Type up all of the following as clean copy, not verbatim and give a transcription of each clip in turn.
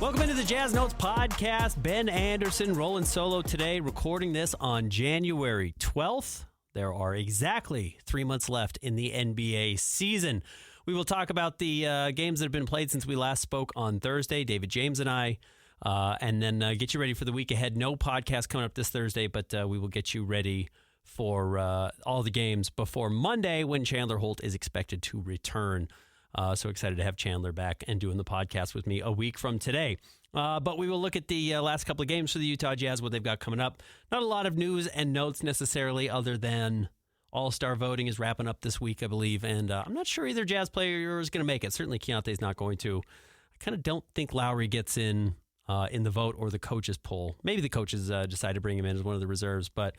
Welcome into the Jazz Notes podcast. Ben Anderson rolling solo today, recording this on January 12th. There are exactly 3 months left in the NBA season. We will talk about the games that have been played since we last spoke on Thursday, David James and I, and then get you ready for the week ahead. No podcast coming up this Thursday, but we will get you ready for all the games before Monday when Chandler Holt is expected to return. So excited to have Chandler back and doing the podcast with me a week from today. But we will look at the last couple of games for the Utah Jazz, what they've got coming up. Not a lot of news and notes necessarily other than All-Star voting is wrapping up this week, I believe. And I'm not sure either Jazz player is going to make it. Certainly Keontae's not going to. I kind of don't think Lowry gets in the vote or the coaches poll. Maybe the coaches decide to bring him in as one of the reserves. But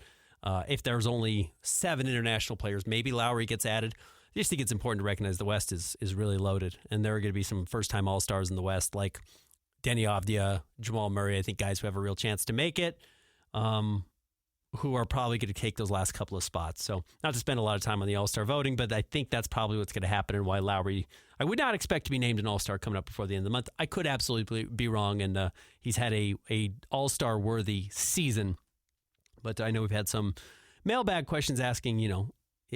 if there's only 7 international players, maybe Lowry gets added. I just think it's important to recognize the West is really loaded, and there are going to be some first-time All-Stars in the West, like Denny Avdia, Jamal Murray. I think guys who have a real chance to make it, who are probably going to take those last couple of spots. So not to spend a lot of time on the All-Star voting, but I think that's probably what's going to happen and why Lowry, I would not expect to be named an All-Star coming up before the end of the month. I could absolutely be wrong, and he's had a All-Star-worthy season. But I know we've had some mailbag questions asking,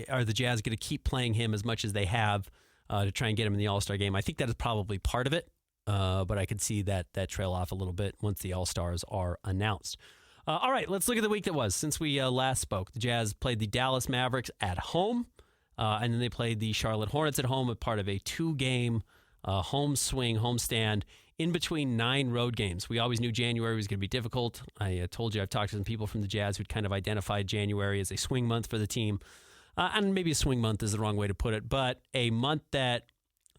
are the Jazz going to keep playing him as much as they have to try and get him in the All-Star game? I think that is probably part of it, but I could see that trail off a little bit once the All-Stars are announced. All right, let's look at the week that was. Since we last spoke, the Jazz played the Dallas Mavericks at home, and then they played the Charlotte Hornets at home as part of a 2-game homestand in between 9 road games. We always knew January was going to be difficult. I told you I've talked to some people from the Jazz who'd kind of identified January as a swing month for the team. And maybe a swing month is the wrong way to put it, but a month that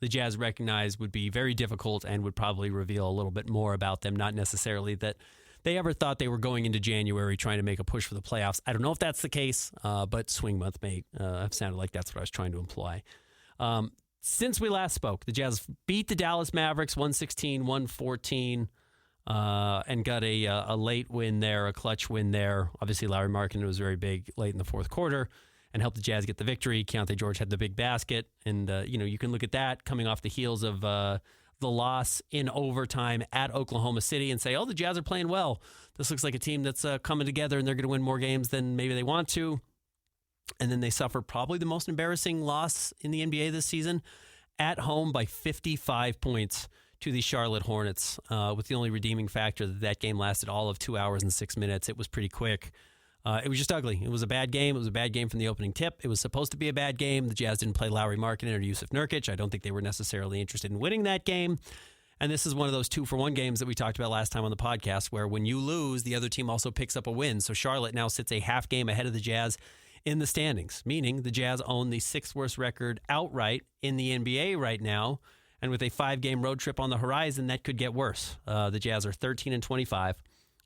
the Jazz recognized would be very difficult and would probably reveal a little bit more about them, not necessarily that they ever thought they were going into January trying to make a push for the playoffs. I don't know if that's the case, but swing month may have sounded like that's what I was trying to imply. Since we last spoke, the Jazz beat the Dallas Mavericks 116-114 and got a late win there, a clutch win there. Obviously, Lauri Markkanen was very big late in the fourth quarter and helped the Jazz get the victory. Keontae George had the big basket. And, you can look at that coming off the heels of the loss in overtime at Oklahoma City and say, the Jazz are playing well. This looks like a team that's coming together and they're going to win more games than maybe they want to. And then they suffer probably the most embarrassing loss in the NBA this season at home by 55 points to the Charlotte Hornets, with the only redeeming factor that game lasted all of 2 hours and 6 minutes. It was pretty quick. It was just ugly. It was a bad game. It was a bad game from the opening tip. It was supposed to be a bad game. The Jazz didn't play Lauri Markkanen or Yusuf Nurkic. I don't think they were necessarily interested in winning that game. And this is one of those 2-for-1 games that we talked about last time on the podcast where when you lose, the other team also picks up a win. So Charlotte now sits a half game ahead of the Jazz in the standings, meaning the Jazz own the 6th worst record outright in the NBA right now. And with a 5-game road trip on the horizon, that could get worse. The Jazz are 13-25.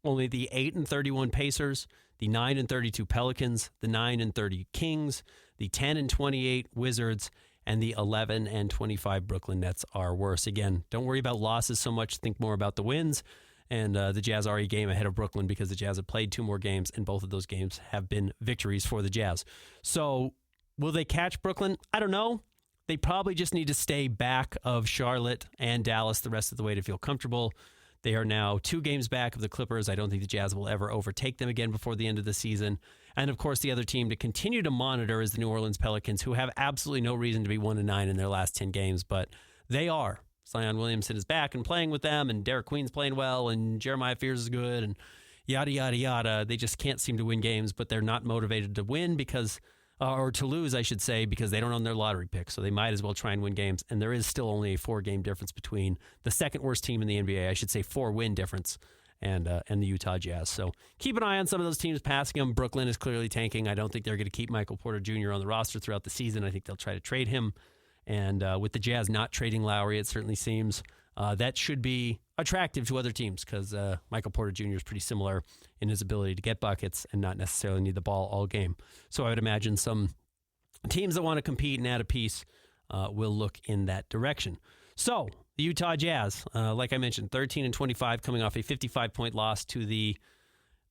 Only the 8-31 Pacers, the 9-32 Pelicans, the 9-30 Kings, the 10-28 Wizards, and the 11-25 Brooklyn Nets are worse. Again, don't worry about losses so much. Think more about the wins. And the Jazz are a game ahead of Brooklyn because the Jazz have played 2 more games, and both of those games have been victories for the Jazz. So will they catch Brooklyn? I don't know. They probably just need to stay back of Charlotte and Dallas the rest of the way to feel comfortable. They are now 2 games back of the Clippers. I don't think the Jazz will ever overtake them again before the end of the season. And, of course, the other team to continue to monitor is the New Orleans Pelicans, who have absolutely no reason to be 1-9 in their last 10 games, but they are. Zion Williamson is back and playing with them, and Derek Queen's playing well, and Jeremiah Fears is good, and yada, yada, yada. They just can't seem to win games, but they're not motivated to win because or to lose, I should say, because they don't own their lottery pick, so they might as well try and win games. And there is still only a 4-game difference between the second worst team in the NBA, I should say 4-win difference, and the Utah Jazz. So keep an eye on some of those teams passing them. Brooklyn is clearly tanking. I don't think they're going to keep Michael Porter Jr. on the roster throughout the season. I think they'll try to trade him. And with the Jazz not trading Lowry, it certainly seems that should be attractive to other teams because Michael Porter Jr. is pretty similar in his ability to get buckets and not necessarily need the ball all game. So I would imagine some teams that want to compete and add a piece will look in that direction. So the Utah Jazz, like I mentioned, 13-25 coming off a 55-point loss to the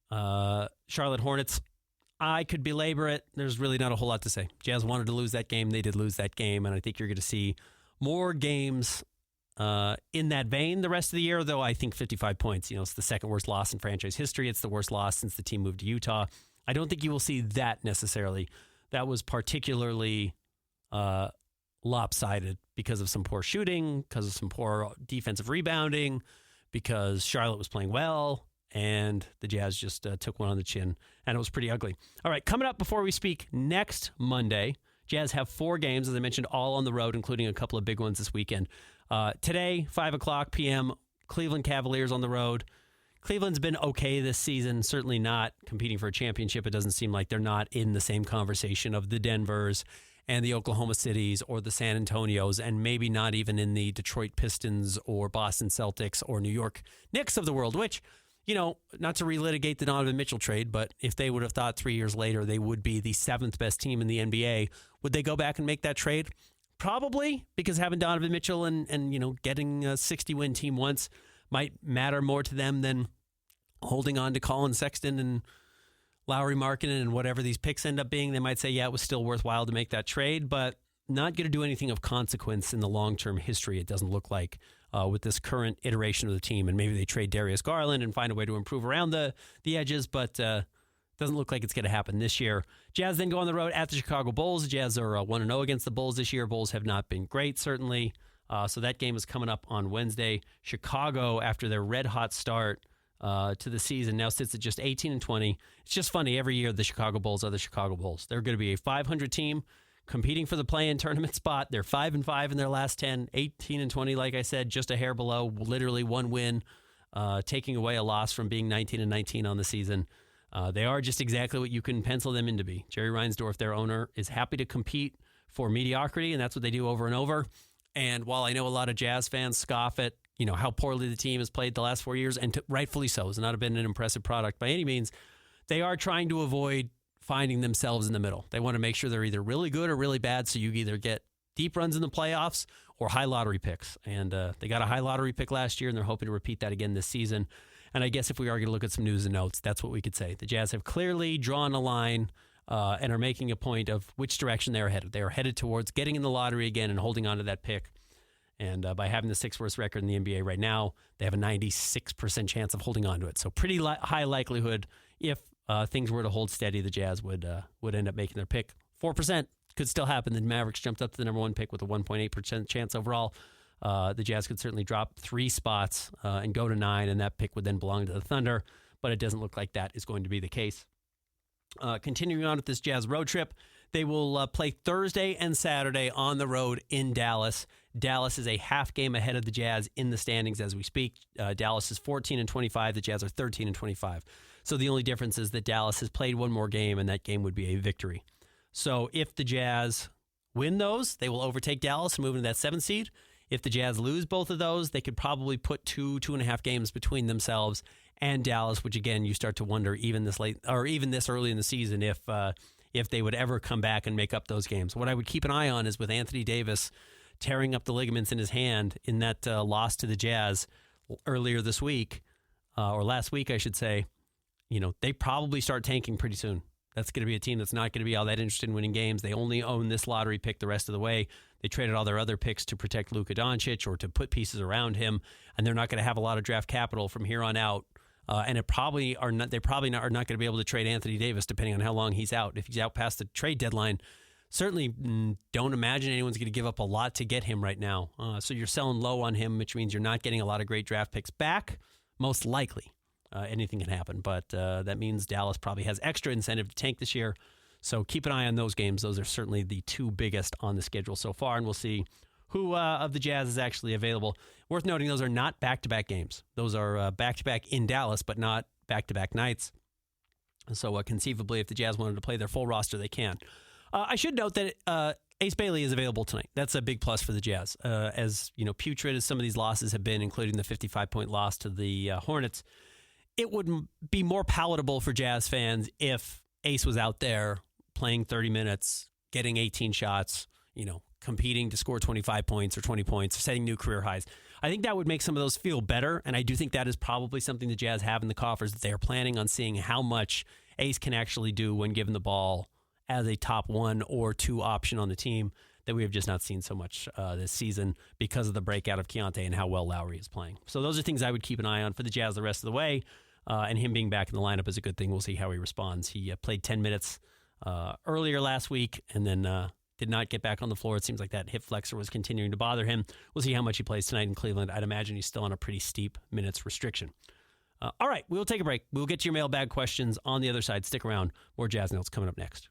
Charlotte Hornets. I could belabor it. There's really not a whole lot to say. Jazz wanted to lose that game. They did lose that game, and I think you're going to see more games in that vein the rest of the year, though I think 55 points, it's the second worst loss in franchise history. It's the worst loss since the team moved to Utah. I don't think you will see that necessarily. That was particularly lopsided because of some poor shooting, because of some poor defensive rebounding, because Charlotte was playing well, and the Jazz just took one on the chin, and it was pretty ugly. All right, coming up before we speak next Monday, Jazz have 4 games, as I mentioned, all on the road, including a couple of big ones this weekend. Today, 5 o'clock p.m., Cleveland Cavaliers on the road. Cleveland's been okay this season, certainly not competing for a championship. It doesn't seem like they're not in the same conversation of the Denvers and the Oklahoma Cities or the San Antonios, and maybe not even in the Detroit Pistons or Boston Celtics or New York Knicks of the world, which, not to relitigate the Donovan Mitchell trade, but if they would have thought 3 years later they would be the 7th best team in the NBA, would they go back and make that trade? Probably, because having Donovan Mitchell and getting a 60-win team once might matter more to them than holding on to Colin Sexton and Lowry Markkanen and whatever these picks end up being. They might say, yeah, it was still worthwhile to make that trade, but not going to do anything of consequence in the long-term history, it doesn't look like, with this current iteration of the team. And maybe they trade Darius Garland and find a way to improve around the edges, but doesn't look like it's going to happen this year. Jazz then go on the road at the Chicago Bulls. The Jazz are 1-0 against the Bulls this year. Bulls have not been great, certainly. So that game is coming up on Wednesday. Chicago, after their red-hot start to the season, now sits at just 18-20. It's just funny. Every year, the Chicago Bulls are the Chicago Bulls. They're going to be a 500 team competing for the play-in tournament spot. They're 5-5 in their last 10, 18-20, like I said, just a hair below, literally one win, taking away a loss from being 19-19 on the season. They are just exactly what you can pencil them in to be. Jerry Reinsdorf, their owner, is happy to compete for mediocrity, and that's what they do over and over. And while I know a lot of Jazz fans scoff at, how poorly the team has played the last 4 years, and rightfully so, it's not been an impressive product by any means, they are trying to avoid finding themselves in the middle. They want to make sure they're either really good or really bad, so you either get deep runs in the playoffs or high lottery picks. And they got a high lottery pick last year, and they're hoping to repeat that again this season. And I guess if we are going to look at some news and notes, that's what we could say. The Jazz have clearly drawn a line and are making a point of which direction they're headed. They are headed towards getting in the lottery again and holding on to that pick. And by having the 6th worst record in the NBA right now, they have a 96% chance of holding on to it. So pretty high likelihood if things were to hold steady, the Jazz would end up making their pick. 4% could still happen. The Mavericks jumped up to the number 1 pick with a 1.8% chance overall. The Jazz could certainly drop 3 spots and go to 9, and that pick would then belong to the Thunder. But it doesn't look like that is going to be the case. Continuing on with this Jazz road trip, they will play Thursday and Saturday on the road in Dallas. Dallas is a half game ahead of the Jazz in the standings as we speak. Dallas is 14-25. The Jazz are 13-25. So the only difference is that Dallas has played one more game, and that game would be a victory. So if the Jazz win those, they will overtake Dallas and move into that 7th seed. If the Jazz lose both of those, they could probably put 2.5 games between themselves and Dallas, which again, you start to wonder even this late or even this early in the season if they would ever come back and make up those games. What I would keep an eye on is with Anthony Davis tearing up the ligaments in his hand in that loss to the Jazz earlier this week, or last week, I should say, they probably start tanking pretty soon. That's going to be a team that's not going to be all that interested in winning games. They only own this lottery pick the rest of the way. They traded all their other picks to protect Luka Doncic or to put pieces around him, and they're not going to have a lot of draft capital from here on out. And they probably are not going to be able to trade Anthony Davis depending on how long he's out. If he's out past the trade deadline, certainly don't imagine anyone's going to give up a lot to get him right now. So you're selling low on him, which means you're not getting a lot of great draft picks back, most likely. Anything can happen, but that means Dallas probably has extra incentive to tank this year. So keep an eye on those games. Those are certainly the 2 biggest on the schedule so far, and we'll see who of the Jazz is actually available. Worth noting, those are not back-to-back games. Those are back-to-back in Dallas, but not back-to-back nights. So conceivably, if the Jazz wanted to play their full roster, they can. I should note that Ace Bailey is available tonight. That's a big plus for the Jazz. As putrid as some of these losses have been, including the 55-point loss to the Hornets, it would be more palatable for Jazz fans if Ace was out there playing 30 minutes, getting 18 shots, competing to score 25 points or 20 points, or setting new career highs. I think that would make some of those feel better, and I do think that is probably something the Jazz have in the coffers, that they are planning on seeing how much Ace can actually do when given the ball as a top 1 or 2 option on the team. that we have just not seen so much this season because of the breakout of Keontae and how well Lowry is playing. So those are things I would keep an eye on for the Jazz the rest of the way, and him being back in the lineup is a good thing. We'll see how he responds. He played 10 minutes earlier last week and then did not get back on the floor. It seems like that hip flexor was continuing to bother him. We'll see how much he plays tonight in Cleveland. I'd imagine he's still on a pretty steep minutes restriction. All right, we'll take a break. We'll get to your mailbag questions on the other side. Stick around. More Jazz Notes coming up next.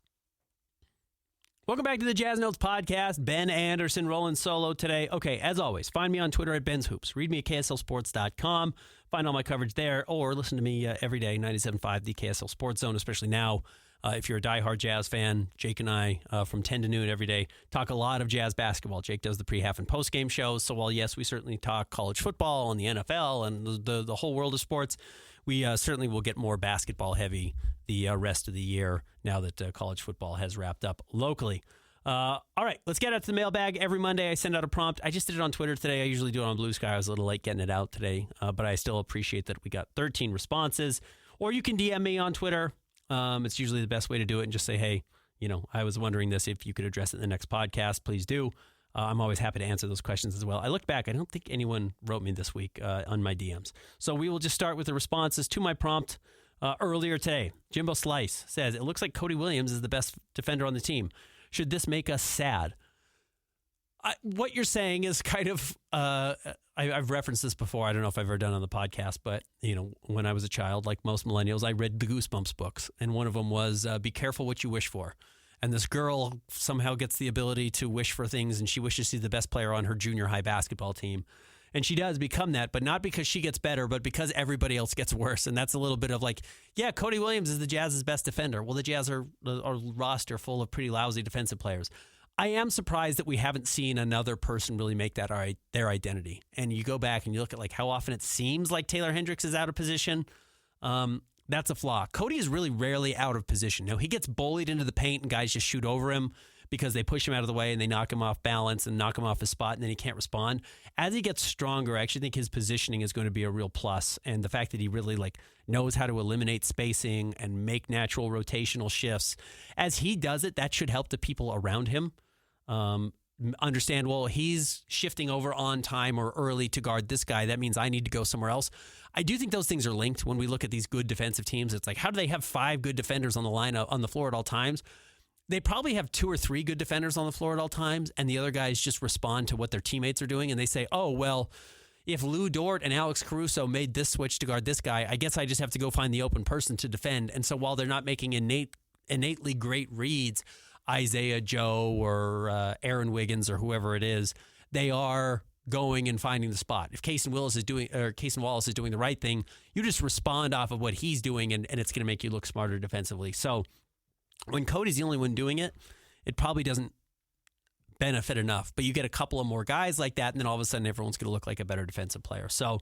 Welcome back to the Jazz Notes podcast. Ben Anderson rolling solo today. Okay, as always, find me on Twitter at Ben's Hoops. Read me at KSLSports.com. Find all my coverage there, or listen to me every day, 97.5, the KSL Sports Zone, especially now. If you're a diehard Jazz fan, Jake and I, from 10 to noon every day, talk a lot of Jazz basketball. Jake does the pre-half and post-game shows. So while, yes, we certainly talk college football and the NFL and the whole world of sports, we certainly will get more basketball heavy the rest of the year now that college football has wrapped up locally. All right, let's get out to the mailbag. Every Monday I send out a prompt. I just did it on Twitter today. I usually do it on Blue Sky. I was a little late getting it out today, but I still appreciate that we got 13 responses. Or you can DM me on Twitter. It's usually the best way to do it and just say, hey, I was wondering this. If you could address it in the next podcast, please do. I'm always happy to answer those questions as well. I looked back. I don't think anyone wrote me this week on my DMs. So we will just start with the responses to my prompt earlier today. Jimbo Slice says, it looks like Cody Williams is the best defender on the team. Should this make us sad? What you're saying is kind of, I've referenced this before. I don't know if I've ever done it on the podcast, but, when I was a child, like most millennials, I read the Goosebumps books. And one of them was, be careful what you wish for. And this girl somehow gets the ability to wish for things, and she wishes she's the best player on her junior high basketball team. And she does become that, but not because she gets better, but because everybody else gets worse. And that's a little bit of like, yeah, Cody Williams is the Jazz's best defender. Well, the Jazz are a roster full of pretty lousy defensive players. I am surprised that we haven't seen another person really make that their identity. And you go back and you look at like how often it seems like Taylor Hendricks is out of position. That's a flaw. Cody is really rarely out of position. Now, he gets bullied into the paint and guys just shoot over him because they push him out of the way and they knock him off balance and knock him off his spot and then he can't respond. As he gets stronger, I actually think his positioning is going to be a real plus. And the fact that he really knows how to eliminate spacing and make natural rotational shifts. As he does it, that should help the people around him understand, well, he's shifting over on time or early to guard this guy. That means I need to go somewhere else. I do think those things are linked when we look at these good defensive teams. It's like, how do they have 5 good defenders on the lineup on the floor at all times? They probably have 2 or 3 good defenders on the floor at all times, and the other guys just respond to what their teammates are doing, and they say, oh, well, if Lou Dort and Alex Caruso made this switch to guard this guy, I guess I just have to go find the open person to defend. And so while they're not making innately great reads, Isaiah Joe or Aaron Wiggins or whoever it is, they are going and finding the spot. If Cason Wallace is doing the right thing, you just respond off of what he's doing, and it's going to make you look smarter defensively. So when Cody's the only one doing it, it probably doesn't benefit enough. But you get a couple of more guys like that, and then all of a sudden everyone's going to look like a better defensive player. So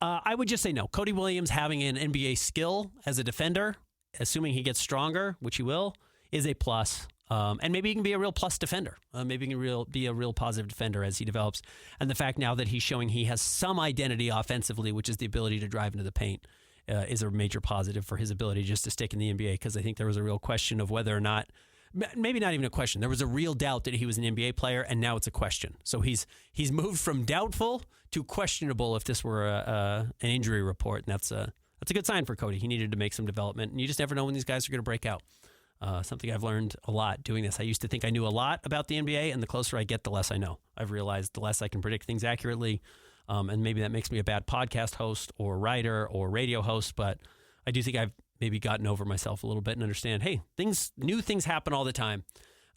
I would just say no. Cody Williams having an NBA skill as a defender, assuming he gets stronger, which he will, is a plus. And maybe he can be a real plus defender. Maybe he can be a real positive defender as he develops. And the fact now that he's showing he has some identity offensively, which is the ability to drive into the paint, is a major positive for his ability just to stick in the NBA. Because I think there was a real question of whether or not, maybe not even a question, there was a real doubt that he was an NBA player, and now it's a question. So he's moved from doubtful to questionable if this were an injury report. And that's a good sign for Cody. He needed to make some development. And you just never know when these guys are going to break out. Something I've learned a lot doing this. I used to think I knew a lot about the NBA, and the closer I get, the less I know. I've realized the less I can predict things accurately, and maybe that makes me a bad podcast host or writer or radio host, but I do think I've maybe gotten over myself a little bit and understand, hey, new things happen all the time.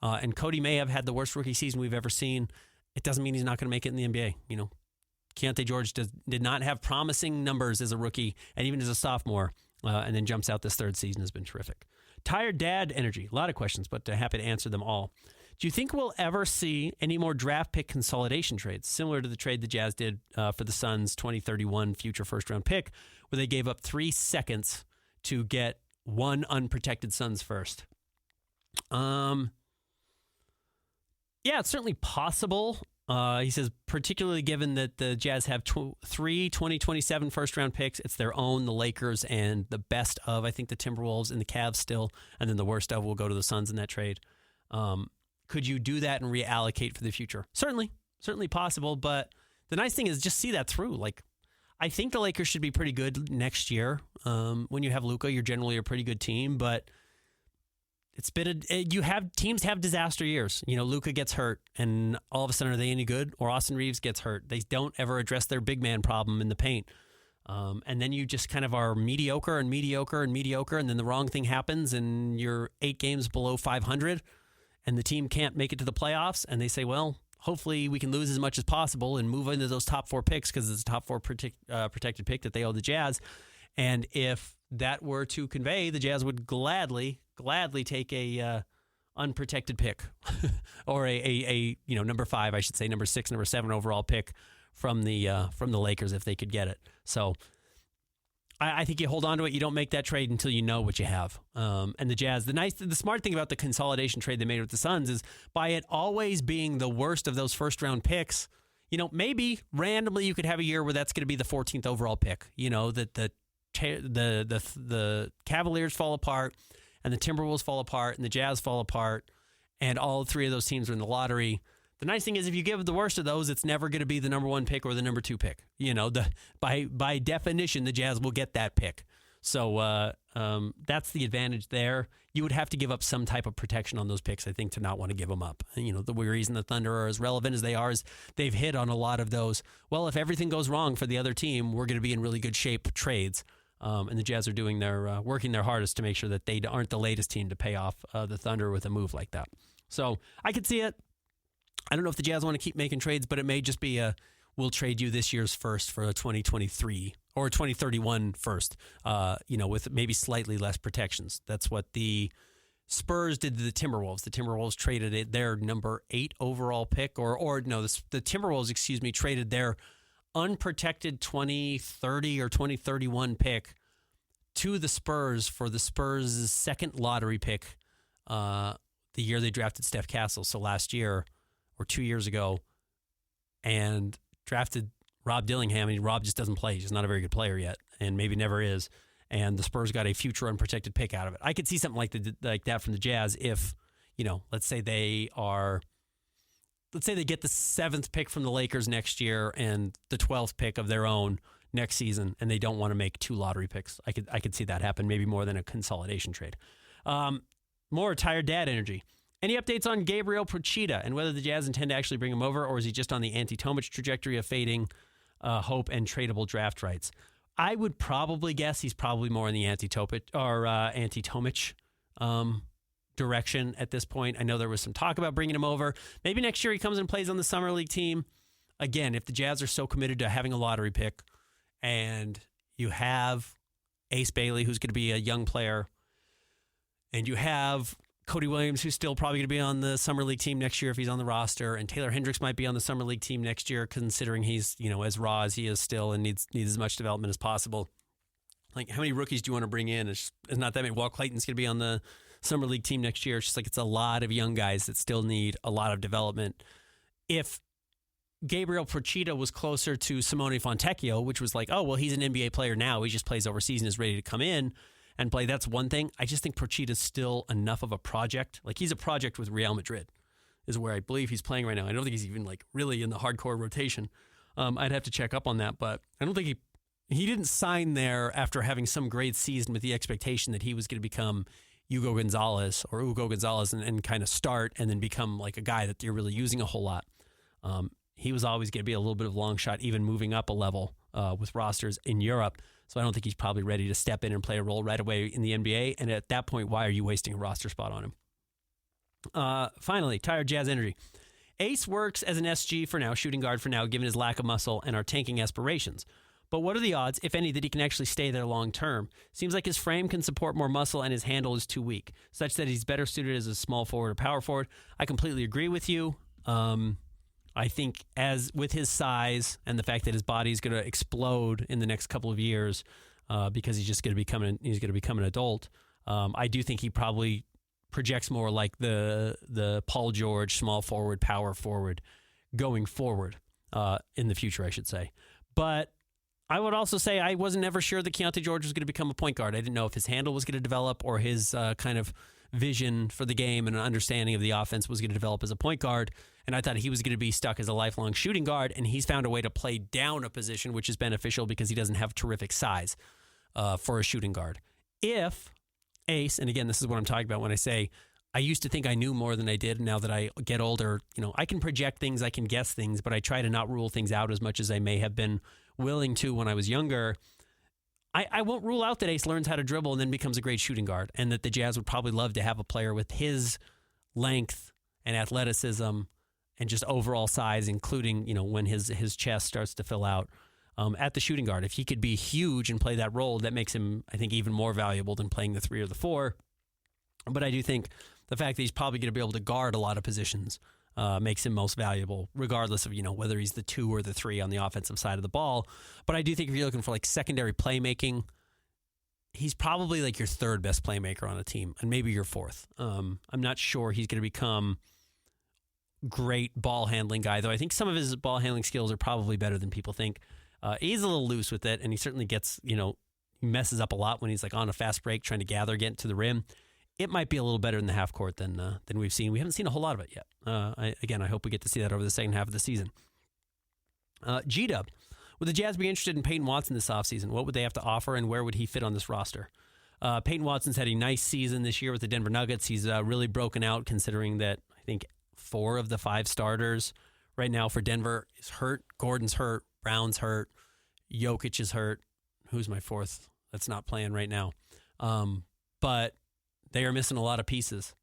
And Cody may have had the worst rookie season we've ever seen. It doesn't mean he's not going to make it in the NBA. Keontae George did not have promising numbers as a rookie and even as a sophomore, and then jumps out this third season has been terrific. Tired Dad Energy. A lot of questions, but happy to answer them all. Do you think we'll ever see any more draft pick consolidation trades, similar to the trade the Jazz did for the Suns' 2031 future first-round pick, where they gave up 3 seconds to get one unprotected Suns first? Yeah, it's certainly possible. He says, particularly given that the Jazz have 3 2027 first-round picks. It's their own, the Lakers, and the best of, I think, the Timberwolves and the Cavs still. And then the worst of will go to the Suns in that trade. Could you do that and reallocate for the future? Certainly possible. But the nice thing is just see that through. Like, I think the Lakers should be pretty good next year. When you have Luka, you're generally a pretty good team, but it's been teams have disaster years. Luka gets hurt, and all of a sudden, are they any good? Or Austin Reeves gets hurt. They don't ever address their big man problem in the paint. And then you just kind of are mediocre, and then the wrong thing happens, and you're 8 games below 500, and the team can't make it to the playoffs, and they say, well, hopefully we can lose as much as possible and move into those top 4 picks because it's a top 4 protected pick that they owe the Jazz. And if that were to convey, the Jazz would gladly take a unprotected pick or a number 5, I should say, number 6, number 7 overall pick from the Lakers if they could get it. So I think you hold on to it. You don't make that trade until you know what you have. And the Jazz, the smart thing about the consolidation trade they made with the Suns is by it always being the worst of those first round picks, maybe randomly you could have a year where that's going to be the 14th overall pick. That the Cavaliers fall apart and the Timberwolves fall apart and the Jazz fall apart and all 3 of those teams are in the lottery. The nice thing is if you give the worst of those, it's never going to be the number 1 pick or the number 2 pick. By definition, the Jazz will get that pick. So that's the advantage there. You would have to give up some type of protection on those picks, I think, to not want to give them up. The reason the Thunder are as relevant as they are is they've hit on a lot of those. Well, if everything goes wrong for the other team, we're going to be in really good shape trades. And the Jazz are doing working their hardest to make sure that they aren't the latest team to pay off the Thunder with a move like that. So I could see it. I don't know if the Jazz want to keep making trades, but it may just be we'll trade you this year's first for a 2023 or a 2031 first, with maybe slightly less protections. That's what the Spurs did to the Timberwolves. The Timberwolves traded their number 8 overall pick, the Timberwolves, traded their unprotected 2030 or 2031 pick to the Spurs for the Spurs' second lottery pick the year they drafted Steph Castle. So last year or 2 years ago, and drafted Rob Dillingham. Rob just doesn't play. He's just not a very good player yet, and maybe never is. And the Spurs got a future unprotected pick out of it. I could see something like that from the Jazz if, let's say they get the 7th pick from the Lakers next year and the 12th pick of their own next season, and they don't want to make 2 lottery picks. I could see that happen, maybe more than a consolidation trade. More retired dad energy. Any updates on Gabriel Procida and whether the Jazz intend to actually bring him over, or is he just on the anti-Tomic trajectory of fading hope and tradable draft rights? I would probably guess he's probably more in the anti-Tomic direction at this point. I know there was some talk about bringing him over. Maybe next year he comes and plays on the Summer League team. Again, if the Jazz are so committed to having a lottery pick and you have Ace Bailey, who's going to be a young player, and you have Cody Williams, who's still probably going to be on the Summer League team next year if he's on the roster, and Taylor Hendricks might be on the Summer League team next year, considering he's, as raw as he is still and needs as much development as possible. Like, how many rookies do you want to bring in? It's not that many. Walt Clayton's going to be on the Summer League team next year. It's just like it's a lot of young guys that still need a lot of development. If Gabriel Procida was closer to Simone Fontecchio, which was like, oh, well, he's an NBA player now. He just plays overseas and is ready to come in and play. That's one thing. I just think Procida's still enough of a project. Like, he's a project with Real Madrid is where I believe he's playing right now. I don't think he's even like really in the hardcore rotation. I'd have to check up on that, but I don't think he didn't sign there after having some great season with the expectation that he was going to become Hugo Gonzalez and kind of start and then become like a guy that you're really using a whole lot. He was always going to be a little bit of a long shot, even moving up a level with rosters in Europe. So I don't think he's probably ready to step in and play a role right away in the NBA. And at that point, why are you wasting a roster spot on him? Finally, tired Jazz energy. Ace works as an SG for now, shooting guard for now, given his lack of muscle and our tanking aspirations. But what are the odds, if any, that he can actually stay there long term? Seems like his frame can support more muscle and his handle is too weak, such that he's better suited as a small forward or power forward. I completely agree with you. I think as with his size and the fact that his body is going to explode in the next couple of years because he's just going to become an adult, I do think he probably projects more like the Paul George small forward, power forward going forward in the future, I should say. But I would also say I wasn't ever sure that Keontae George was going to become a point guard. I didn't know if his handle was going to develop or his kind of vision for the game and an understanding of the offense was going to develop as a point guard. And I thought he was going to be stuck as a lifelong shooting guard, and he's found a way to play down a position, which is beneficial because he doesn't have terrific size for a shooting guard. If Ace, and again, this is what I'm talking about when I say I used to think I knew more than I did. Now that I get older, I can project things, I can guess things, but I try to not rule things out as much as I may have been willing to when I was younger. I won't rule out that Ace learns how to dribble and then becomes a great shooting guard, and that the Jazz would probably love to have a player with his length and athleticism and just overall size, including, when his chest starts to fill out at the shooting guard. If he could be huge and play that role, that makes him, I think, even more valuable than playing the 3 or the 4. But I do think the fact that he's probably going to be able to guard a lot of positions makes him most valuable, regardless of, whether he's the 2 or the 3 on the offensive side of the ball. But I do think if you're looking for secondary playmaking, he's probably your 3rd best playmaker on a team, and maybe your 4th. I'm not sure he's going to become great ball handling guy, though I think some of his ball handling skills are probably better than people think. He's a little loose with it, and he certainly gets, he messes up a lot when he's on a fast break trying to get to the rim. It might be a little better in the half court than we've seen. We haven't seen a whole lot of it yet. I hope we get to see that over the second half of the season. G-Dub, would the Jazz be interested in Peyton Watson this offseason? What would they have to offer, and where would he fit on this roster? Peyton Watson's had a nice season this year with the Denver Nuggets. He's really broken out, considering that I think 4 of the 5 starters right now for Denver is hurt. Gordon's hurt. Brown's hurt. Jokic is hurt. Who's my 4th that's not playing right now? But they are missing a lot of pieces.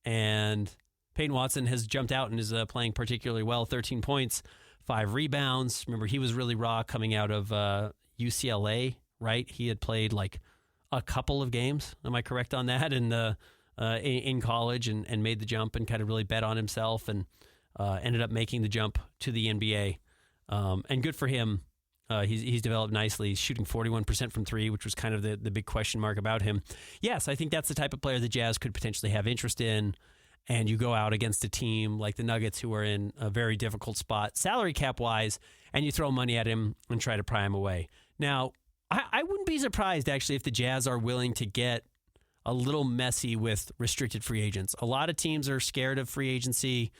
And Peyton Watson has jumped out and is playing particularly well. 13 points, 5 rebounds. Remember, he was really raw coming out of UCLA, right? He had played a couple of games. Am I correct on that? In college and made the jump and kind of really bet on himself and ended up making the jump to the NBA. And good for him. He's developed nicely. He's shooting 41% from 3, which was kind of the big question mark about him. Yes, I think that's the type of player the Jazz could potentially have interest in. And you go out against a team like the Nuggets, who are in a very difficult spot, salary cap wise, and you throw money at him and try to pry him away. Now, I wouldn't be surprised actually if the Jazz are willing to get a little messy with restricted free agents. A lot of teams are scared of free agency.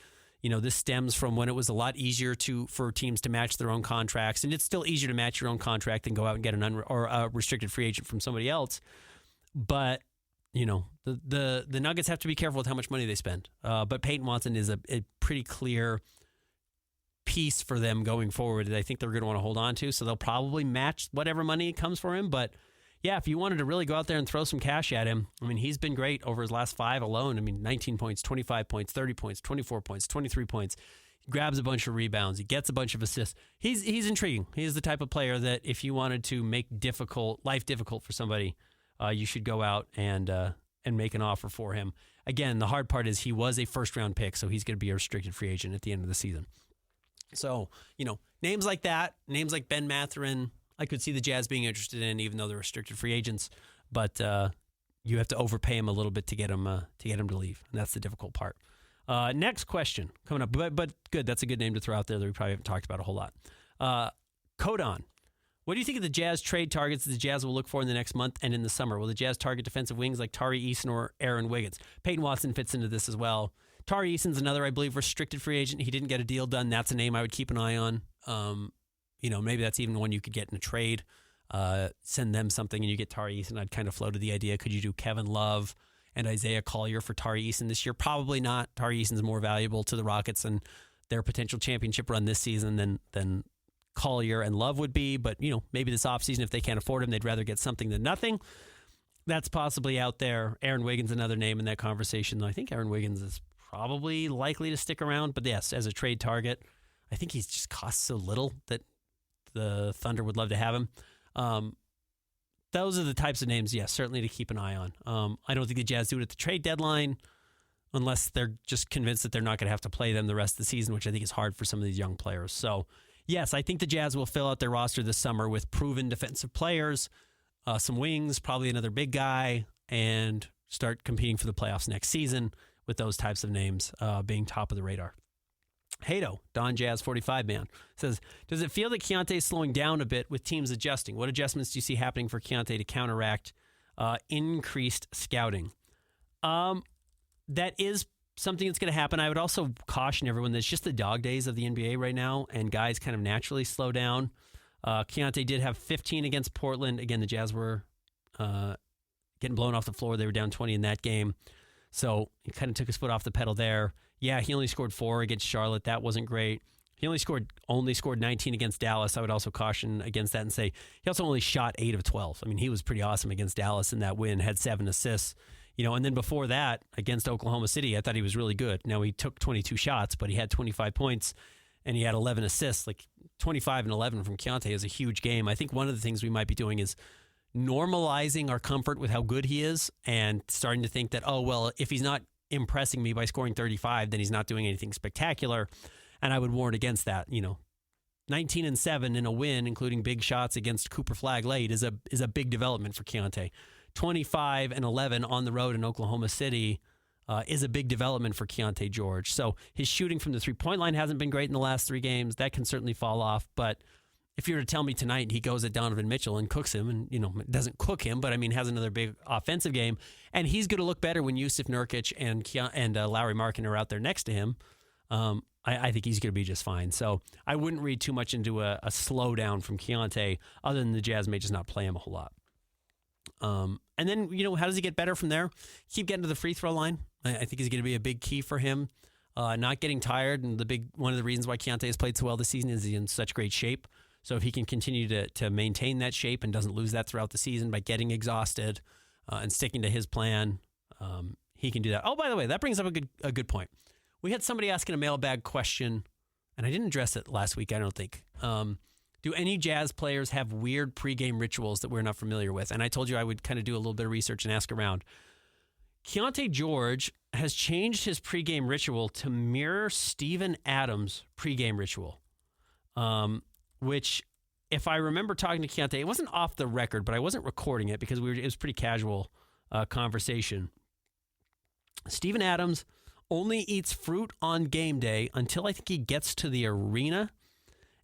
This stems from when it was a lot easier for teams to match their own contracts, and it's still easier to match your own contract than go out and get a restricted free agent from somebody else. But the Nuggets have to be careful with how much money they spend. But Peyton Watson is a pretty clear piece for them going forward that I think they're going to want to hold on to. So they'll probably match whatever money comes for him. But yeah, if you wanted to really go out there and throw some cash at him, he's been great over his last 5 alone. 19 points, 25 points, 30 points, 24 points, 23 points. He grabs a bunch of rebounds. He gets a bunch of assists. He's intriguing. He's the type of player that if you wanted to make life difficult for somebody, you should go out and make an offer for him. Again, the hard part is he was a first-round pick, so he's going to be a restricted free agent at the end of the season. So, names like that, names like Ben Mathurin, I could see the Jazz being interested in, even though they're restricted free agents. But you have to overpay him a little bit to get him to leave, and that's the difficult part. Next question coming up, but good. That's a good name to throw out there that we probably haven't talked about a whole lot. Codon, what do you think of the Jazz trade targets that the Jazz will look for in the next month and in the summer? Will the Jazz target defensive wings like Tari Eason or Aaron Wiggins? Peyton Watson fits into this as well. Tari Eason's another, I believe, restricted free agent. He didn't get a deal done. That's a name I would keep an eye on. Maybe that's even one you could get in a trade. Send them something and you get Tari Eason. I'd kind of floated the idea, could you do Kevin Love and Isaiah Collier for Tari Eason this year? Probably not. Tari Eason's more valuable to the Rockets and their potential championship run this season than Collier and Love would be. But, maybe this offseason, if they can't afford him, they'd rather get something than nothing. That's possibly out there. Aaron Wiggins, another name in that conversation. I think Aaron Wiggins is probably likely to stick around. But yes, as a trade target, I think he just costs so little that the Thunder would love to have him. Those are the types of names, yes, certainly to keep an eye on. I don't think the Jazz do it at the trade deadline unless they're just convinced that they're not going to have to play them the rest of the season, which I think is hard for some of these young players. So, yes, I think the Jazz will fill out their roster this summer with proven defensive players, some wings, probably another big guy, and start competing for the playoffs next season with those types of names being top of the radar. Hato, Don Jazz 45 man, says, does it feel that Keontae is slowing down a bit with teams adjusting? What adjustments do you see happening for Keontae to counteract increased scouting? that is something that's going to happen. I would also caution everyone that it's just the dog days of the NBA right now, and guys kind of naturally slow down. Keontae did have 15 against Portland. Again, the Jazz were getting blown off the floor. They were down 20 in that game. So he kind of took his foot off the pedal there. Yeah, he only scored 4 against Charlotte. That wasn't great. He only scored 19 against Dallas. I would also caution against that and say he also only shot 8 of 12. I mean, he was pretty awesome against Dallas in that win, had 7 assists. And then before that, against Oklahoma City, I thought he was really good. Now, he took 22 shots, but he had 25 points, and he had 11 assists. Like, 25 and 11 from Keontae is a huge game. I think one of the things we might be doing is normalizing our comfort with how good he is and starting to think that, oh, well, if he's not impressing me by scoring 35, then he's not doing anything spectacular. And I would warn against that. 19 and 7 in a win, including big shots against Cooper Flag late, is a big development for Keontae. 25 and 11 on the road in Oklahoma City is a big development for Keontae George. So his shooting from the three-point line hasn't been great in the last 3 games. That can certainly fall off. But if you were to tell me tonight he goes at Donovan Mitchell and cooks him, and doesn't cook him, but has another big offensive game, and he's going to look better when Yusuf Nurkic and Lauri Markkanen are out there next to him. I think he's going to be just fine. So I wouldn't read too much into a slowdown from Keontae, other than the Jazz may just not play him a whole lot. And then, how does he get better from there? Keep getting to the free throw line. I think is going to be a big key for him. Not getting tired, and one of the reasons why Keontae has played so well this season is he's in such great shape. So if he can continue to maintain that shape and doesn't lose that throughout the season by getting exhausted and sticking to his plan, he can do that. Oh, by the way, that brings up a good point. We had somebody asking a mailbag question, and I didn't address it last week, I don't think. Do any Jazz players have weird pregame rituals that we're not familiar with? And I told you I would kind of do a little bit of research and ask around. Keontae George has changed his pregame ritual to mirror Steven Adams' pregame ritual, which, if I remember talking to Keontae, it wasn't off the record, but I wasn't recording it because it was pretty casual conversation. Steven Adams only eats fruit on game day until I think he gets to the arena.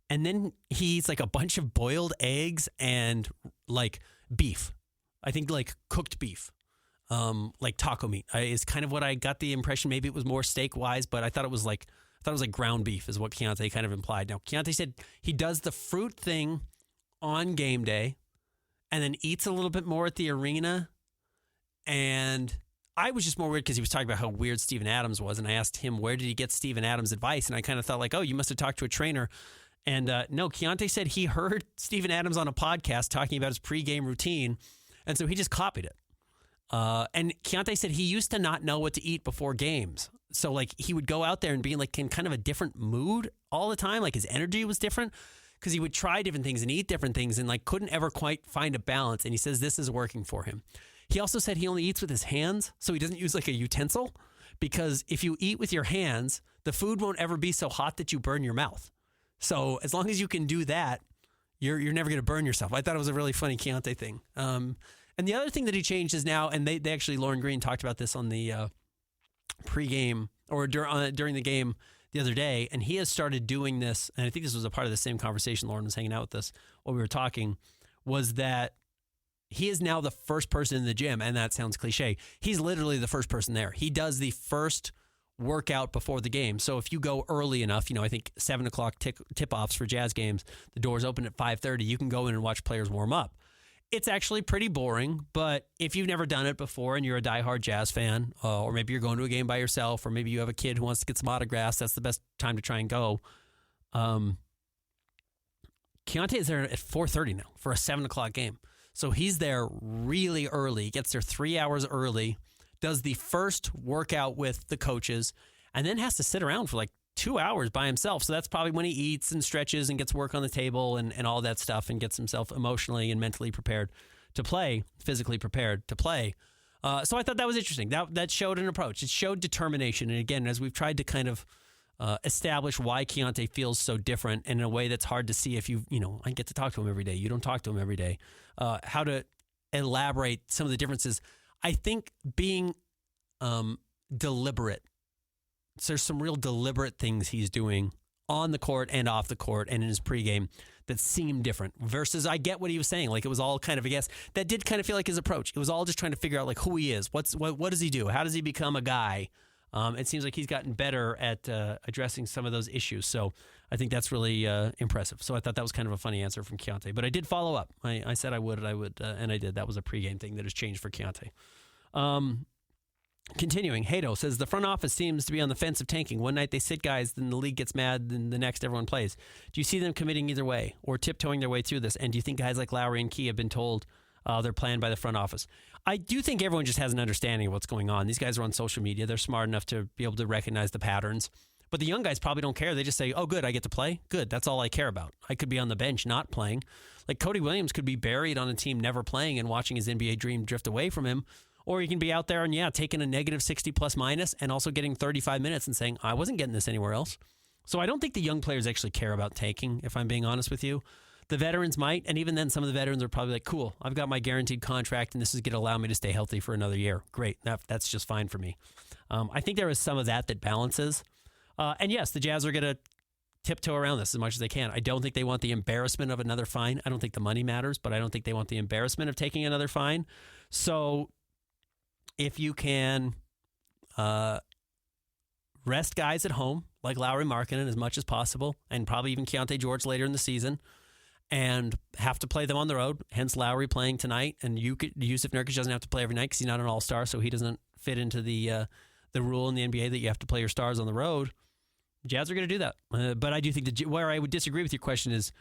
And then he eats like a bunch of boiled eggs and like beef. I think like cooked beef, like taco meat is kind of what I got the impression. Maybe it was more steak wise, but I thought it was like ground beef is what Keontae kind of implied. Now, Keontae said he does the fruit thing on game day and then eats a little bit more at the arena. And I was just more weird because he was talking about how weird Steven Adams was. And I asked him, where did he get Steven Adams' advice? And I kind of thought like, oh, you must have talked to a trainer. And no, Keontae said he heard Steven Adams on a podcast talking about his pregame routine. And so he just copied it. And Keontae said he used to not know what to eat before games. So like he would go out there and be like in kind of a different mood all the time. Like his energy was different because he would try different things and eat different things and like couldn't ever quite find a balance. And he says this is working for him. He also said he only eats with his hands, so he doesn't use like a utensil, because if you eat with your hands, the food won't ever be so hot that you burn your mouth. So as long as you can do that, you're never going to burn yourself. I thought it was a really funny Keontae thing. And the other thing that he changed is now, and they actually, Lauren Green talked about this on the pregame or during the game the other day, and he has started doing this, and I think this was a part of the same conversation Lauren was hanging out with us while we were talking, was that he is now the first person in the gym, and that sounds cliche. He's literally the first person there. He does the first workout before the game. So if you go early enough, I think 7 o'clock tip-offs for Jazz games, the doors open at 5:30, you can go in and watch players warm up. It's actually pretty boring, but if you've never done it before and you're a diehard Jazz fan, or maybe you're going to a game by yourself, or maybe you have a kid who wants to get some autographs, that's the best time to try and go. Keontae is there at 4:30 now for a 7 o'clock game. So he's there really early, gets there 3 hours early, does the first workout with the coaches, and then has to sit around for like 2 hours by himself. So that's probably when he eats and stretches and gets work on the table and all that stuff and gets himself emotionally and mentally prepared to play, physically prepared to play. So I thought that was interesting. That showed an approach. It showed determination. And again, as we've tried to kind of establish why Keontae feels so different in a way that's hard to see if I get to talk to him every day. You don't talk to him every day. How to elaborate some of the differences. I think being deliberate. So there's some real deliberate things he's doing on the court and off the court and in his pregame that seemed different versus I get what he was saying. Like it was all kind of a guess. That did kind of feel like his approach. It was all just trying to figure out like who he is. What does he do? How does he become a guy? It seems like he's gotten better at addressing some of those issues. So I think that's really impressive. So I thought that was kind of a funny answer from Keontae. But I did follow up. I said I would, and I did. That was a pregame thing that has changed for Keontae. Continuing, Hato says the front office seems to be on the fence of tanking. One night they sit guys, then the league gets mad, then the next everyone plays. Do you see them committing either way or tiptoeing their way through this? And do you think guys like Lowry and Key have been told they're planned by the front office? I do think everyone just has an understanding of what's going on. These guys are on social media. They're smart enough to be able to recognize the patterns. But the young guys probably don't care. They just say, oh, good, I get to play. Good, that's all I care about. I could be on the bench not playing. Like Cody Williams could be buried on a team never playing and watching his NBA dream drift away from him. Or you can be out there and, taking a negative 60 plus minus and also getting 35 minutes and saying, I wasn't getting this anywhere else. So I don't think the young players actually care about tanking, if I'm being honest with you. The veterans might, and even then some of the veterans are probably like, cool, I've got my guaranteed contract and this is going to allow me to stay healthy for another year. Great, that's just fine for me. I think there is some of that balances. And yes, the Jazz are going to tiptoe around this as much as they can. I don't think they want the embarrassment of another fine. I don't think the money matters, but I don't think they want the embarrassment of taking another fine. So if you can rest guys at home, like Lowry Markkanen as much as possible, and probably even Keontae George later in the season, and have to play them on the road, hence Lowry playing tonight, and Yusuf Nurkic doesn't have to play every night because he's not an all-star, so he doesn't fit into the rule in the NBA that you have to play your stars on the road. Jazz are going to do that. But I do think where I would disagree with your question is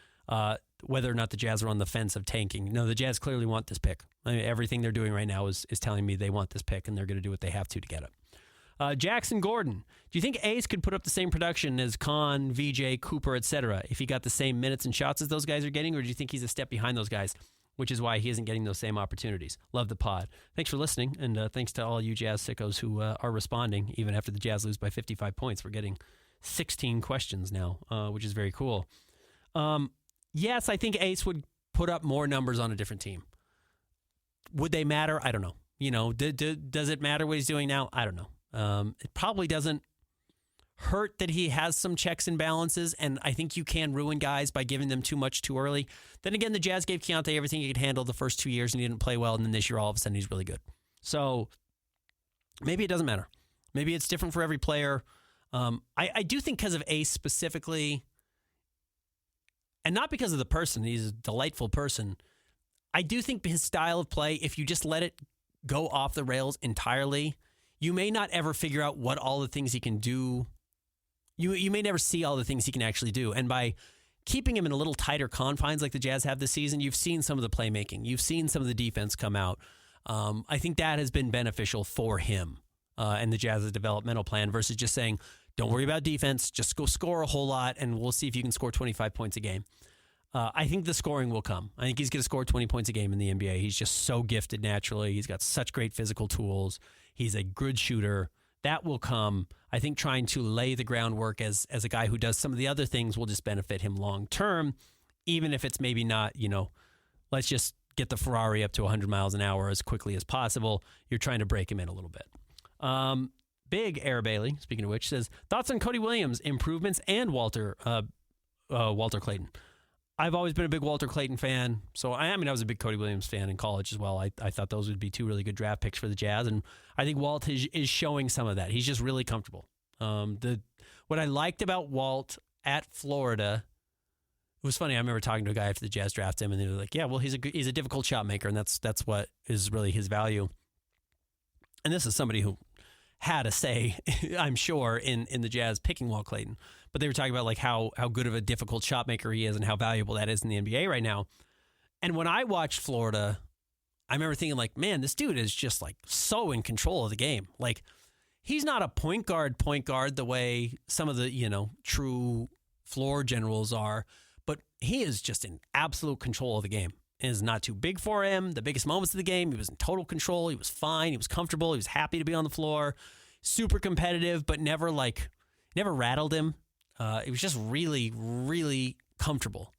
whether or not the Jazz are on the fence of tanking. No, the Jazz clearly want this pick. I mean, everything they're doing right now is telling me they want this pick, and they're going to do what they have to get it. Jackson Gordon, do you think Ace could put up the same production as Kahn, VJ, Cooper, etc. if he got the same minutes and shots as those guys are getting, or do you think he's a step behind those guys, which is why he isn't getting those same opportunities? Love the pod. Thanks for listening, and thanks to all you Jazz sickos who are responding, even after the Jazz lose by 55 points. We're getting 16 questions now, which is very cool. Yes, I think Ace would put up more numbers on a different team. Would they matter? I don't know. Does it matter what he's doing now? I don't know. It probably doesn't hurt that he has some checks and balances, and I think you can ruin guys by giving them too much too early. Then again, the Jazz gave Keontae everything he could handle the first 2 years, and he didn't play well, and then this year, all of a sudden, he's really good. So maybe it doesn't matter. Maybe it's different for every player. I do think because of Ace specifically, and not because of the person, he's a delightful person, I do think his style of play, if you just let it go off the rails entirely, you may not ever figure out what all the things he can do. You may never see all the things he can actually do. And by keeping him in a little tighter confines like the Jazz have this season, you've seen some of the playmaking. You've seen some of the defense come out. I think that has been beneficial for him and the Jazz's developmental plan versus just saying, don't worry about defense, just go score a whole lot, and we'll see if you can score 25 points a game. I think the scoring will come. I think he's going to score 20 points a game in the NBA. He's just so gifted naturally. He's got such great physical tools. He's a good shooter. That will come. I think trying to lay the groundwork as a guy who does some of the other things will just benefit him long term, even if it's maybe not, let's just get the Ferrari up to 100 miles an hour as quickly as possible. You're trying to break him in a little bit. Big Air Bailey, speaking of which, says, thoughts on Cody Williams' improvements and Walter Clayton. I've always been a big Walter Clayton fan, so I was a big Cody Williams fan in college as well. I thought those would be two really good draft picks for the Jazz, and I think Walt is showing some of that. He's just really comfortable. What I liked about Walt at Florida, it was funny. I remember talking to a guy after the Jazz drafted him, and they were like, "Yeah, well, he's a difficult shot maker, and that's what is really his value." And this is somebody who had a say, I'm sure, in the Jazz picking Walt Clayton. But they were talking about like how good of a difficult shot maker he is and how valuable that is in the NBA right now. And when I watched Florida, I remember thinking like, man, this dude is just like so in control of the game. Like he's not a point guard the way some of the, true floor generals are, but he is just in absolute control of the game. It is not too big for him. The biggest moments of the game, he was in total control. He was fine. He was comfortable. He was happy to be on the floor. Super competitive, but never rattled him. It was just really, really comfortable.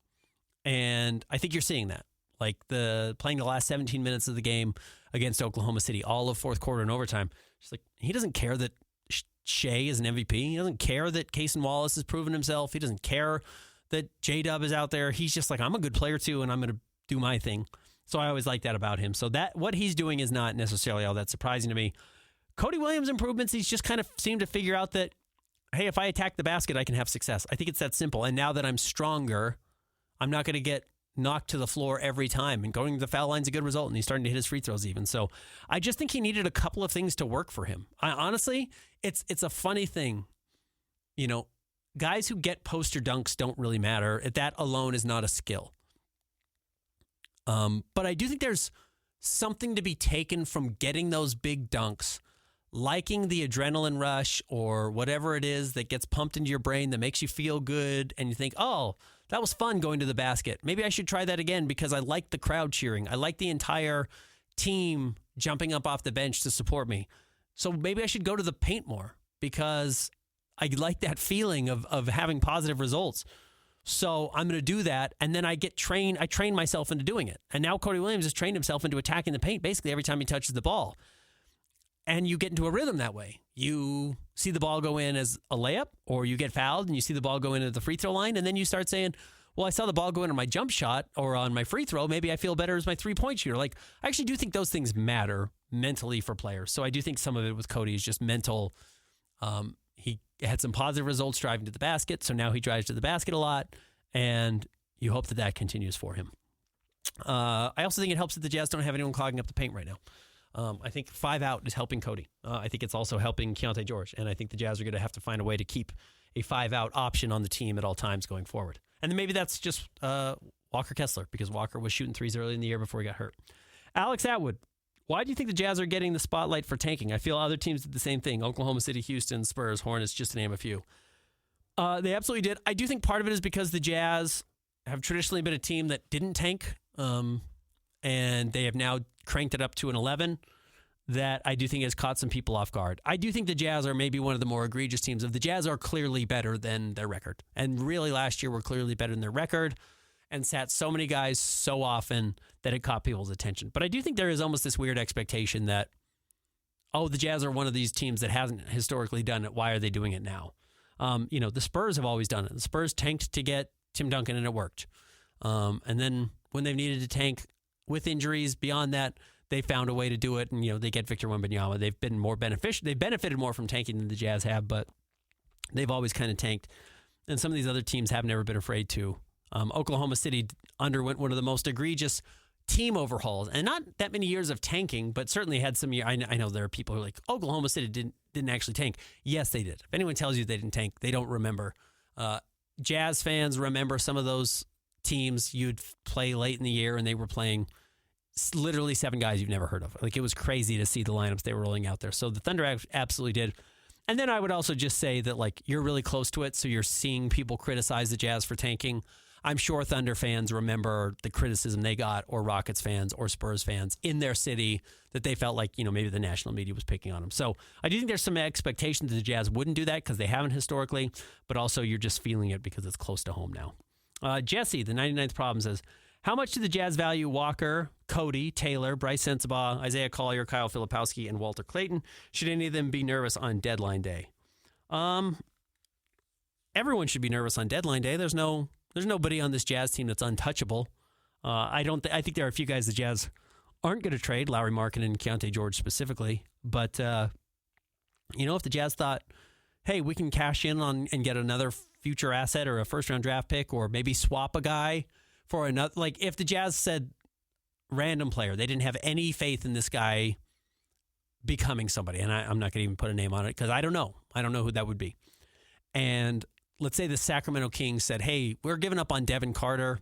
And I think you're seeing that. Like playing the last 17 minutes of the game against Oklahoma City, all of fourth quarter and overtime. Just like he doesn't care that Shea is an MVP. He doesn't care that Cason Wallace has proven himself. He doesn't care that J-Dub is out there. He's just like, I'm a good player too, and I'm going to do my thing. So I always like that about him. So that what he's doing is not necessarily all that surprising to me. Cody Williams' improvements, he's just kind of seemed to figure out that, hey, if I attack the basket, I can have success. I think it's that simple. And now that I'm stronger, I'm not going to get knocked to the floor every time. And going to the foul line's a good result, and he's starting to hit his free throws even. So I just think he needed a couple of things to work for him. Honestly, it's a funny thing. You know, guys who get poster dunks don't really matter. That alone is not a skill. But I do think there's something to be taken from getting those big dunks, liking the adrenaline rush or whatever it is that gets pumped into your brain that makes you feel good, and you think, oh, that was fun going to the basket. Maybe I should try that again because I like the crowd cheering. I like the entire team jumping up off the bench to support me. So maybe I should go to the paint more because I like that feeling of having positive results. So I'm going to do that, and then I train myself into doing it. And now Cody Williams has trained himself into attacking the paint basically every time he touches the ball. And you get into a rhythm that way. You see the ball go in as a layup, or you get fouled and you see the ball go in at the free throw line, and then you start saying, well, I saw the ball go in on my jump shot or on my free throw. Maybe I feel better as my three-point shooter. Like, I actually do think those things matter mentally for players. So I do think some of it with Cody is just mental. He had some positive results driving to the basket, so now he drives to the basket a lot, and you hope that continues for him. I also think it helps that the Jazz don't have anyone clogging up the paint right now. I think 5 out is helping Cody. I think it's also helping Keontae George, and I think the Jazz are going to have to find a way to keep a 5-out option on the team at all times going forward. And then maybe that's just Walker Kessler, because Walker was shooting threes early in the year before he got hurt. Alex Atwood, why do you think the Jazz are getting the spotlight for tanking? I feel other teams did the same thing. Oklahoma City, Houston, Spurs, Hornets, just to name a few. They absolutely did. I do think part of it is because the Jazz have traditionally been a team that didn't tank, and they have now cranked it up to an 11 that I do think has caught some people off guard. I do think the Jazz are maybe one of the more egregious teams. The Jazz are clearly better than their record. And really last year were clearly better than their record and sat so many guys so often that it caught people's attention. But I do think there is almost this weird expectation that, oh, the Jazz are one of these teams that hasn't historically done it. Why are they doing it now? The Spurs have always done it. The Spurs tanked to get Tim Duncan and it worked. And then when they've needed to tank with injuries beyond that, they found a way to do it, and they get Victor Wembanyama. They've been more beneficial. They've benefited more from tanking than the Jazz have, but they've always kind of tanked. And some of these other teams have never been afraid to. Oklahoma City underwent one of the most egregious team overhauls, and not that many years of tanking, but certainly had some year. I know there are people who are like, Oklahoma City didn't actually tank. Yes, they did. If anyone tells you they didn't tank, they don't remember. Jazz fans remember some of those teams you'd play late in the year, and they were playing literally 7 guys you've never heard of. Like, it was crazy to see the lineups they were rolling out there. So the Thunder absolutely did. And then I would also just say that, like, you're really close to it, so you're seeing people criticize the Jazz for tanking. I'm sure Thunder fans remember the criticism they got, or Rockets fans or Spurs fans in their city, that they felt like, maybe the national media was picking on them. So I do think there's some expectation that the Jazz wouldn't do that because they haven't historically, but also you're just feeling it because it's close to home now. Jesse, the 99th problem, says, how much do the Jazz value Walker, Cody, Taylor, Bryce Sensabaugh, Isaiah Collier, Kyle Filipowski, and Walter Clayton? Should any of them be nervous on deadline day? Everyone should be nervous on deadline day. There's nobody on this Jazz team that's untouchable. I think there are a few guys the Jazz aren't going to trade, Lauri Markkanen and Keontae George specifically. But if the Jazz thought, hey, we can cash in on and get another future asset or a first-round draft pick, or maybe swap a guy for another. Like, if the Jazz said random player, they didn't have any faith in this guy becoming somebody, and I'm not going to even put a name on it because I don't know who that would be. And let's say the Sacramento Kings said, hey, we're giving up on Devin Carter.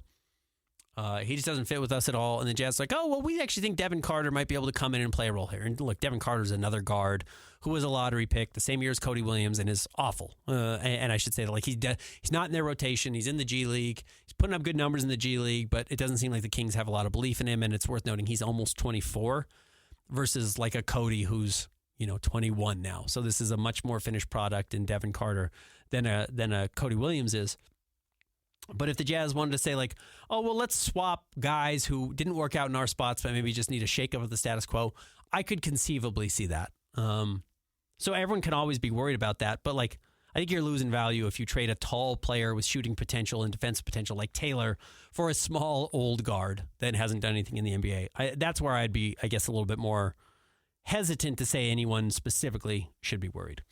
He just doesn't fit with us at all. And the Jazz like, oh, well, we actually think Devin Carter might be able to come in and play a role here. And look, Devin Carter's another guard who was a lottery pick the same year as Cody Williams and is awful. And I should say that, like, he's not in their rotation. He's in the G League. He's putting up good numbers in the G League, but it doesn't seem like the Kings have a lot of belief in him. And it's worth noting he's almost 24 versus like a Cody who's 21 now. So this is a much more finished product in Devin Carter than a Cody Williams is. But if the Jazz wanted to say, like, oh, well, let's swap guys who didn't work out in our spots, but maybe just need a shakeup of the status quo, I could conceivably see that. So everyone can always be worried about that. But, like, I think you're losing value if you trade a tall player with shooting potential and defensive potential like Taylor for a small old guard that hasn't done anything in the NBA. That's where I'd be, I guess, a little bit more hesitant to say anyone specifically should be worried.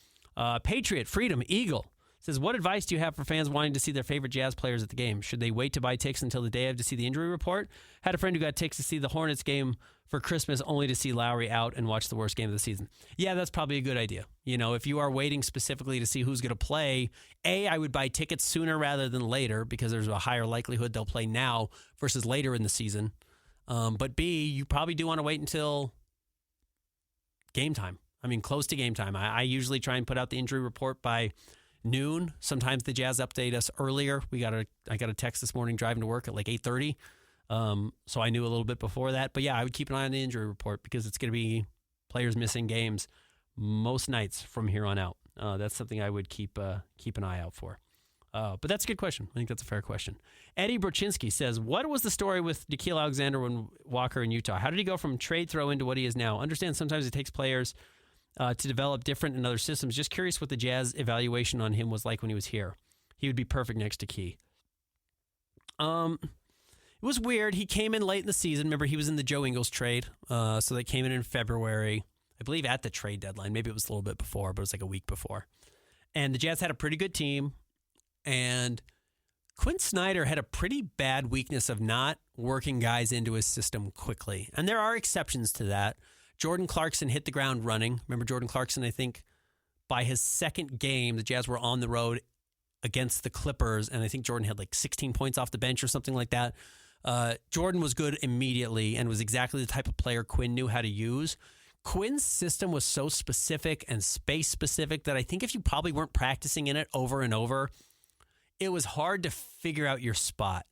Patriot, Freedom, Eagle says, what advice do you have for fans wanting to see their favorite Jazz players at the game? Should they wait to buy tickets until the day of to see the injury report? Had a friend who got tickets to see the Hornets game for Christmas only to see Lowry out and watch the worst game of the season. Yeah, that's probably a good idea. You know, if you are waiting specifically to see who's going to play, A, I would buy tickets sooner rather than later because there's a higher likelihood they'll play now versus later in the season. But B, you probably do want to wait until game time. I mean, close to game time. I usually try and put out the injury report by noon. Sometimes the Jazz update us earlier. I got a text this morning driving to work at like 8:30. So I knew a little bit before that. But yeah, I would keep an eye on the injury report because it's going to be players missing games most nights from here on out. That's something I would keep an eye out for. But that's a good question. I think that's a fair question. Eddie Brochinski says, what was the story with Nickeil Alexander-Walker in Utah? How did he go from trade throw into what he is now? Understand sometimes it takes players to develop different in other systems. Just curious what the Jazz evaluation on him was like when he was here. He would be perfect next to Key. It was weird. He came in late in the season. Remember, he was in the Joe Ingles trade. So they came in February, I believe at the trade deadline. Maybe it was a little bit before, but it was like a week before. And the Jazz had a pretty good team. And Quinn Snyder had a pretty bad weakness of not working guys into his system quickly. And there are exceptions to that. Jordan Clarkson hit the ground running. Remember Jordan Clarkson, I think, by his second game, the Jazz were on the road against the Clippers, and I think Jordan had like 16 points off the bench or something like that. Jordan was good immediately and was exactly the type of player Quinn knew how to use. Quinn's system was so specific and space-specific that I think if you probably weren't practicing in it over and over, it was hard to figure out your spot.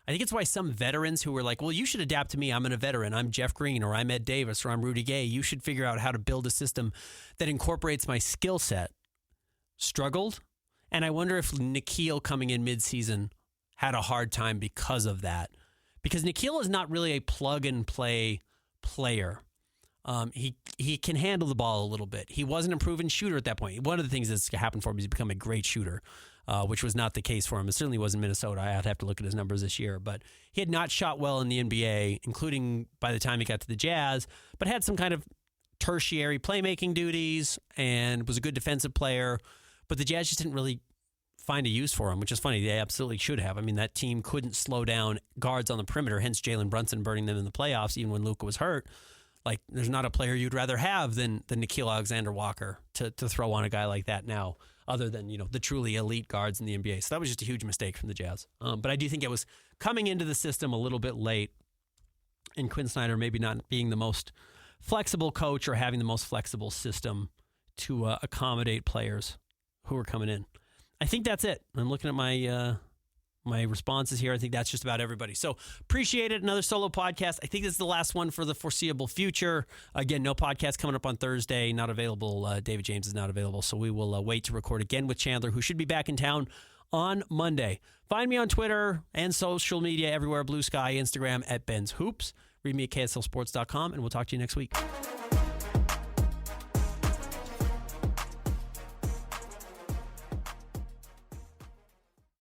I think it's why some veterans who were like, well, you should adapt to me. I'm a veteran. I'm Jeff Green, or I'm Ed Davis, or I'm Rudy Gay. You should figure out how to build a system that incorporates my skill set. Struggled. And I wonder if Nickeil coming in midseason had a hard time because of that. Because Nickeil is not really a plug-and-play player. He can handle the ball a little bit. He wasn't a proven shooter at that point. One of the things that's happened for him is he's become a great shooter. Which was not the case for him. It certainly was in Minnesota. I'd have to look at his numbers this year. But he had not shot well in the NBA, including by the time he got to the Jazz, but had some kind of tertiary playmaking duties and was a good defensive player. But the Jazz just didn't really find a use for him, which is funny. They absolutely should have. I mean, that team couldn't slow down guards on the perimeter, hence Jalen Brunson burning them in the playoffs, even when Luka was hurt. Like, there's not a player you'd rather have than Nickeil Alexander-Walker to throw on a guy like that now, other than, you know, the truly elite guards in the NBA. So that was just a huge mistake from the Jazz. But I do think it was coming into the system a little bit late, and Quinn Snyder maybe not being the most flexible coach or having the most flexible system to accommodate players who are coming in. I think that's it. I'm looking at my responses here. I think that's just about everybody. So appreciate it. Another solo podcast. I think this is the last one for the foreseeable future. Again, no podcast coming up on Thursday. Not available. David James is not available. So we will wait to record again with Chandler, who should be back in town on Monday. Find me on Twitter and social media everywhere. Blue Sky, Instagram @BensHoops. Read me at KSLSports.com, and we'll talk to you next week.